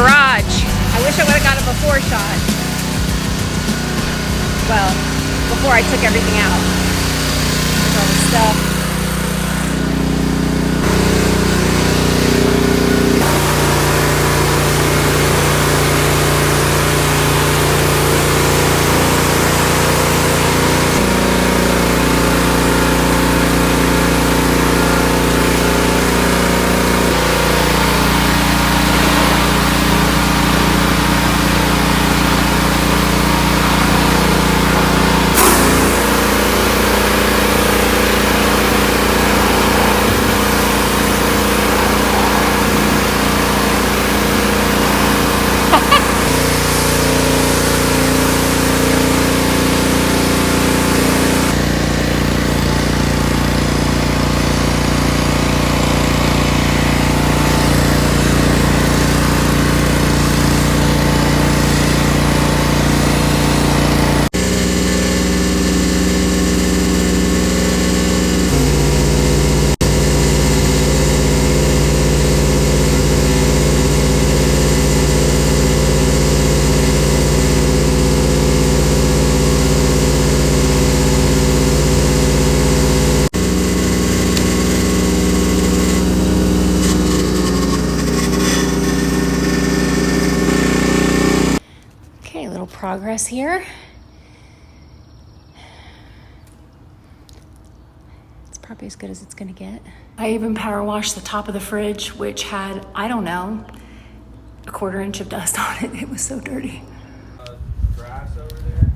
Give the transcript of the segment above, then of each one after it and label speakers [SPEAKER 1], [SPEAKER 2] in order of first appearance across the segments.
[SPEAKER 1] garage. I wish I would have got a before shot. Well, before I took everything out. There's all the stuff. Progress here. It's probably as good as it's gonna get. I even power washed the top of the fridge, which had, I don't know, a 1/4 inch of dust on it. It was so dirty.
[SPEAKER 2] Grass over there.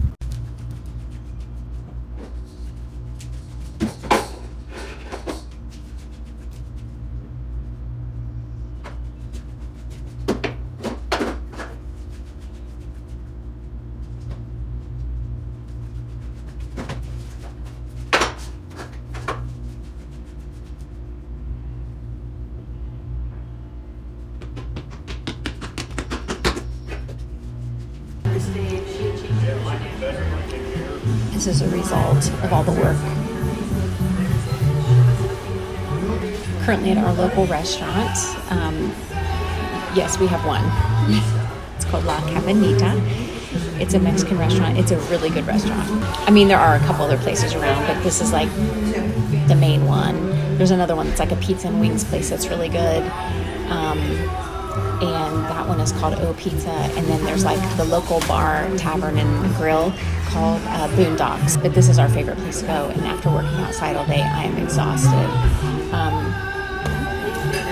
[SPEAKER 1] This is a result of all the work. Currently at our local restaurant. Yes, we have one. It's called La Cabanita. It's a Mexican restaurant. It's a really good restaurant. I mean, there are a couple other places around, but this is like the main one. There's another one that's like a pizza and wings place that's really good. And that one is called O Pizza. And then there's like the local bar, tavern, and grill called Boondocks. But this is our favorite place to go. And after working outside all day, I am exhausted.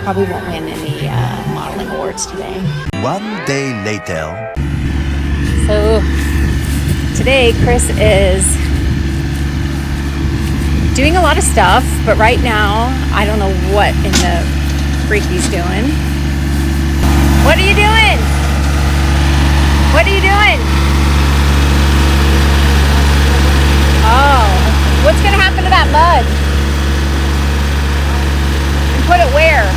[SPEAKER 1] Probably won't win any modeling awards today.
[SPEAKER 3] One day later.
[SPEAKER 1] So today Chris is doing a lot of stuff, but right now I don't know what in the freak he's doing. What are you doing? What are you doing? Oh, what's gonna happen to that mud? And put it where?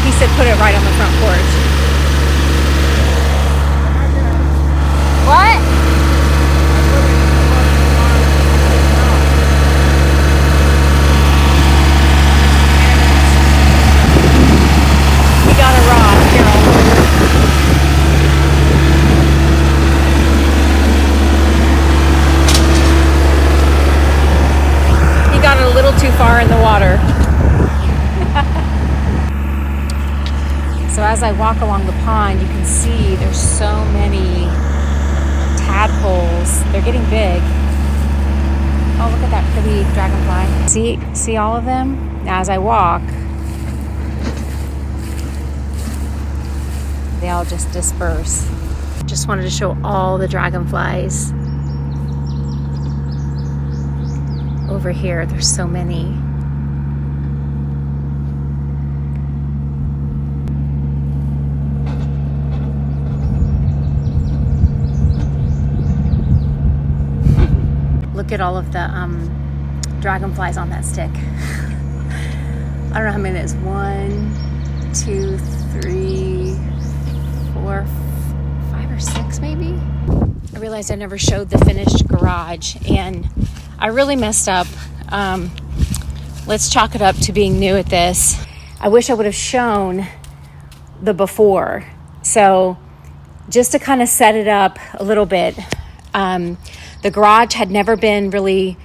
[SPEAKER 1] He said put it right on the front porch. What? Too far in the water. So as I walk along the pond, you can see there's so many tadpoles. They're getting big. Oh, look at that pretty dragonfly. See all of them? Now as I walk, they all just disperse. Just wanted to show all the dragonflies. Over here, there's so many. Look at all of the dragonflies on that stick. I don't know how many it is. 1, 2, 3, 4, 5 or 6 maybe. I realized I never showed the finished garage, and I really messed up. Let's chalk it up to being new at this. I wish I would have shown the before. So just to kind of set it up a little bit, the garage had never been really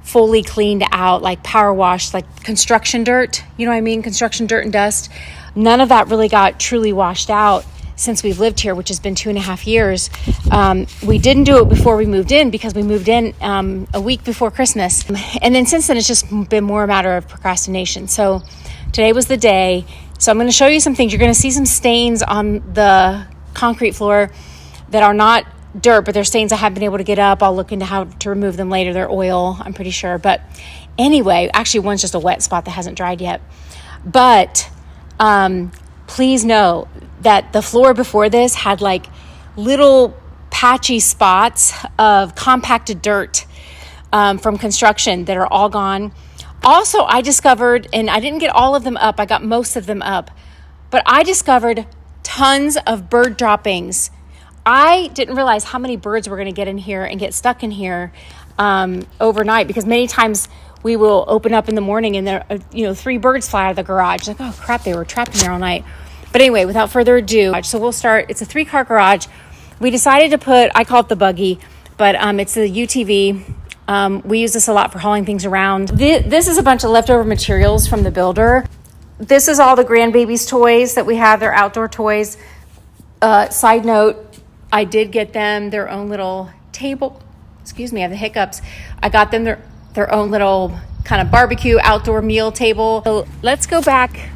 [SPEAKER 1] fully cleaned out, like power washed, like construction dirt, you know what I mean? Construction dirt and dust. None of that really got truly washed out since we've lived here, which has been 2.5 years. We didn't do it before we moved in because we moved in a week before Christmas. And then since then, it's just been more a matter of procrastination. So today was the day. So I'm going to show you some things. You're going to see some stains on the concrete floor that are not dirt, but they're stains I haven't been able to get up. I'll look into how to remove them later. They're oil, I'm pretty sure. But anyway, actually one's just a wet spot that hasn't dried yet. But please know that the floor before this had like little patchy spots of compacted dirt from construction that are all gone. Also, I discovered, and I didn't get all of them up, I got most of them up, but I discovered tons of bird droppings. I didn't realize how many birds were going to get in here and get stuck in here overnight, because many times we will open up in the morning and there, 3 birds fly out of the garage. Like, oh crap, they were trapped in there all night. But anyway, without further ado, so we'll start. It's a 3-car garage. We decided to put, I call it the buggy, but it's a UTV. We use this a lot for hauling things around. This is a bunch of leftover materials from the builder. This is all the grandbabies' toys that we have. They're outdoor toys. Side note, I did get them their own little table. Excuse me, I have the hiccups. I got them their own little kind of barbecue outdoor meal table. So let's go back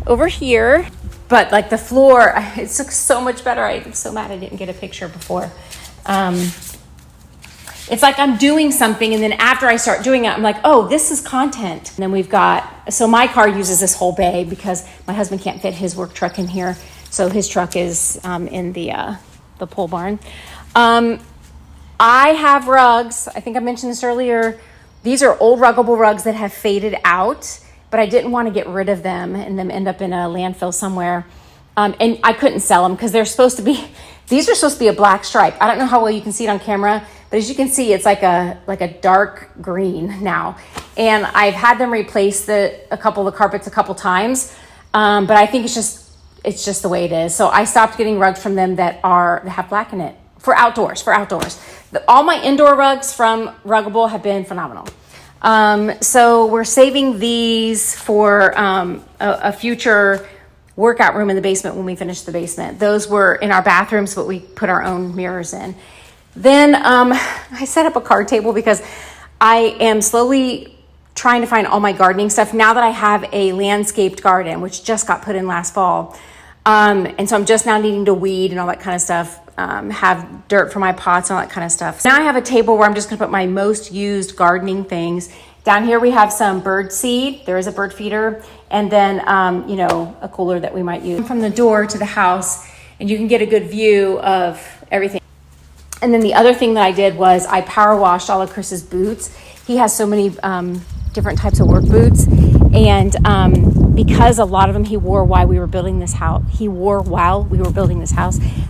[SPEAKER 1] over here. But like the floor, it looks so much better. I'm so mad I didn't get a picture before. It's like I'm doing something, and then after I start doing it, I'm like, oh, this is content. And then we've got, so my car uses this whole bay because my husband can't fit his work truck in here. So his truck is in the pole barn. I have rugs. I think I mentioned this earlier. These are old Ruggable rugs that have faded out, but I didn't want to get rid of them and them end up in a landfill somewhere. And I couldn't sell them because they're supposed to be, these are supposed to be a black stripe. I don't know how well you can see it on camera, but as you can see, it's like a dark green now. And I've had them replace a couple of the carpets a couple times, but I think it's just the way it is. So I stopped getting rugs from them that have black in it for outdoors. All my indoor rugs from Ruggable have been phenomenal. So we're saving these for a future workout room in the basement when we finish the basement. Those were in our bathrooms, but we put our own mirrors in. Then I set up a card table because I am slowly trying to find all my gardening stuff now that I have a landscaped garden, which just got put in last fall. And so I'm just now needing to weed and all that kind of stuff, have dirt for my pots and all that kind of stuff. So now I have a table where I'm just gonna put my most used gardening things. Down here we have some bird seed. There is a bird feeder. And then, a cooler that we might use. From the door to the house, and you can get a good view of everything. And then the other thing that I did was I power washed all of Chris's boots. He has so many different types of work boots. And because a lot of them he wore while we were building this house,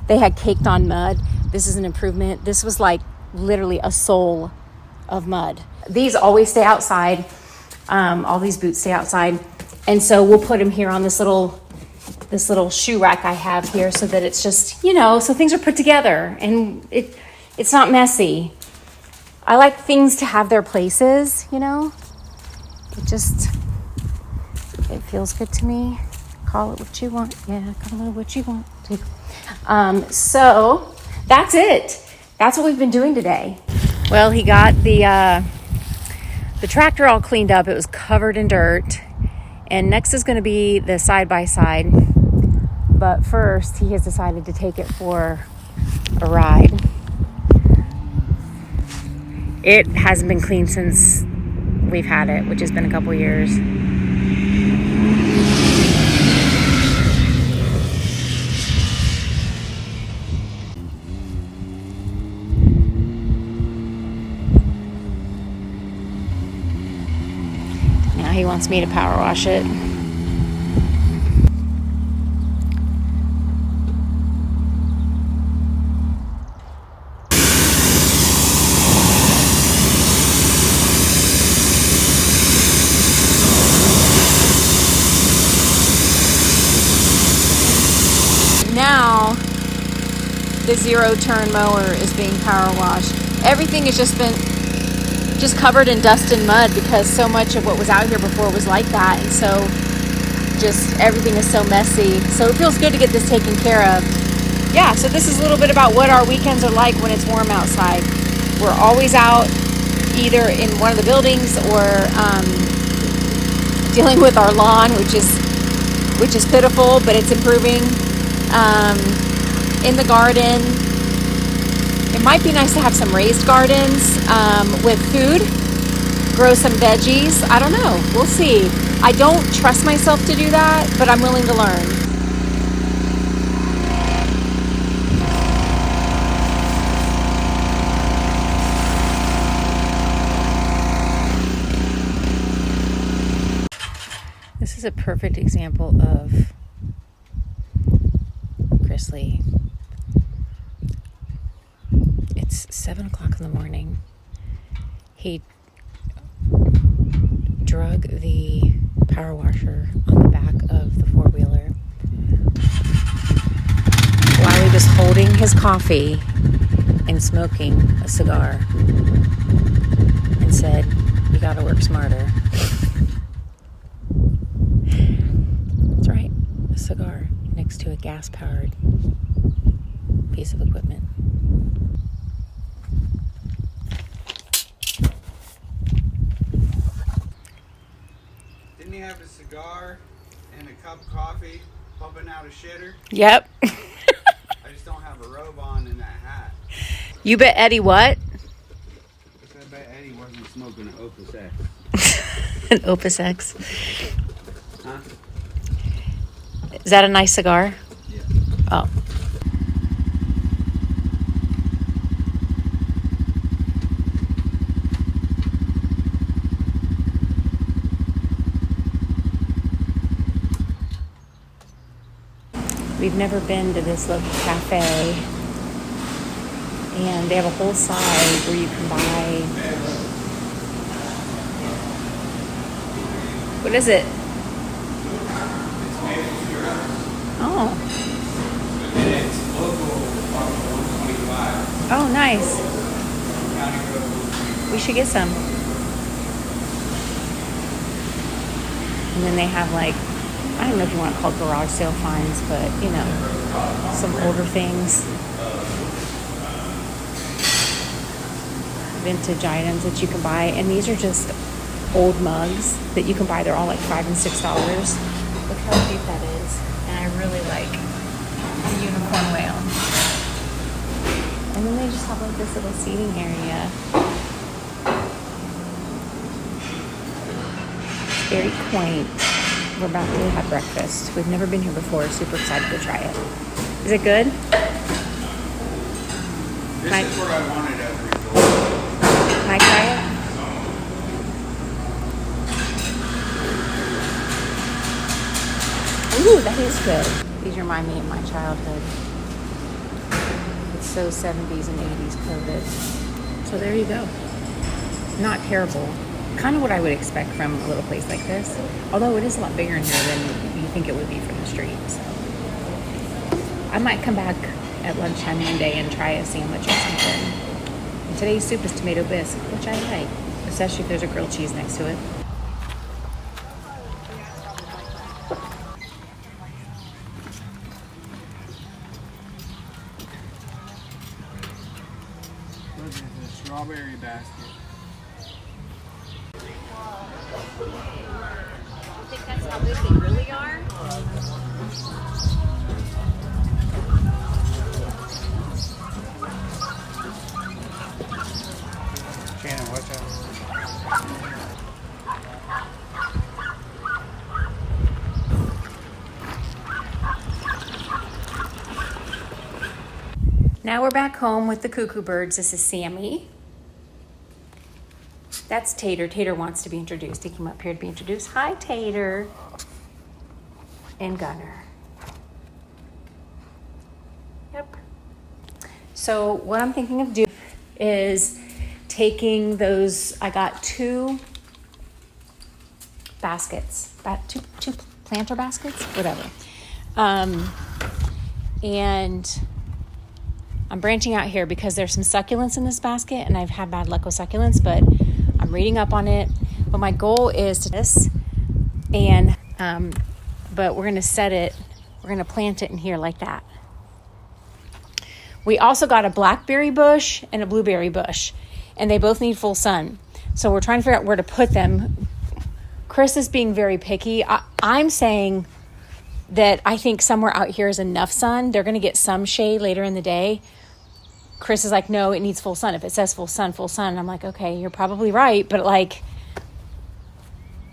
[SPEAKER 1] they had caked on mud. This is an improvement. This was like literally a sole of mud. These always stay outside. All these boots stay outside. And so we'll put them here on this little shoe rack I have here so that it's just, so things are put together and it's not messy. I like things to have their places, it feels good to me. Call it what you want. Yeah, call it what you want to. So that's it. That's what we've been doing today. Well, he got the tractor all cleaned up. It was covered in dirt. And next is going to be the side-by-side. But first, he has decided to take it for a ride. It hasn't been cleaned since we've had it, which has been a couple years. Now he wants me to power wash it. the zero turn mower is being power washed. Everything has just been covered in dust and mud because so much of what was out here before was like that. And so just everything is so messy. So it feels good to get this taken care of. Yeah, so this is a little bit about what our weekends are like when it's warm outside. We're always out either in one of the buildings or dealing with our lawn, which is pitiful, but it's improving. In the garden. It might be nice to have some raised gardens with food, grow some veggies. I don't know. We'll see. I don't trust myself to do that, but I'm willing to learn. This is a perfect example of Chrisley. It's 7 o'clock in the morning. He drug the power washer on the back of the four-wheeler while he was holding his coffee and smoking a cigar and said, "You gotta work smarter." That's right, a cigar next to a gas-powered piece of equipment.
[SPEAKER 2] Didn't he have a cigar and a cup of coffee pumping out a shitter?
[SPEAKER 1] Yep.
[SPEAKER 2] I just don't have a robe on and that hat.
[SPEAKER 1] You bet Eddie what?
[SPEAKER 2] I bet Eddie wasn't smoking an Opus X.
[SPEAKER 1] An Opus X.
[SPEAKER 2] Huh?
[SPEAKER 1] Is that a nice cigar?
[SPEAKER 2] Yeah.
[SPEAKER 1] Oh. We've never been to this local cafe, and they have a whole side where you can buy. What is it? Oh.
[SPEAKER 2] It's local, 125.
[SPEAKER 1] Oh, nice. We should get some. And then they have like, I don't know if you want to call it garage sale finds, but you know, some older things. Vintage items that you can buy. And these are just old mugs that you can buy. They're all like $5 and $6. Look how cute that is. And I really like the unicorn whale. And then they just have like this little seating area. Very quaint. We're about to have breakfast. We've never been here before. Super excited to try it. Is it good?
[SPEAKER 2] This is where I wanted every door.
[SPEAKER 1] Can I try it? Ooh, that is good. These remind me of my childhood. It's so 70s and 80s COVID. So there you go. Not terrible. Kind of what I would expect from a little place like this. Although it is a lot bigger in here than you think it would be from the street. So I might come back at lunchtime one day and try a sandwich or something. And today's soup is tomato bisque, which I like, especially if there's a grilled cheese next to it.
[SPEAKER 2] Look at the strawberry basket.
[SPEAKER 1] I think that's how big they really are.
[SPEAKER 2] Shannon, watch out.
[SPEAKER 1] Now we're back home with the cuckoo birds. This is Sammy. That's Tater. Tater wants to be introduced. He came up here to be introduced. Hi, Tater. And Gunner. Yep. So what I'm thinking of doing is taking those, I got 2 baskets, two planter baskets, whatever. And I'm branching out here because there's some succulents in this basket, and I've had bad luck with succulents, but I'm reading up on it. But my goal is to this, and but we're gonna we're gonna plant it in here like that. We also got a blackberry bush and a blueberry bush, and they both need full sun. So we're trying to figure out where to put them. Chris is being very picky. I'm saying that I think somewhere out here is enough sun. They're going to get some shade later in the day. Chris is like, no, it needs full sun. If it says full sun. And I'm like, okay, you're probably right. But like,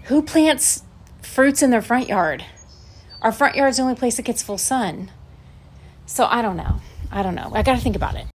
[SPEAKER 1] who plants fruits in their front yard? Our front yard's the only place that gets full sun. So I don't know. I got to think about it.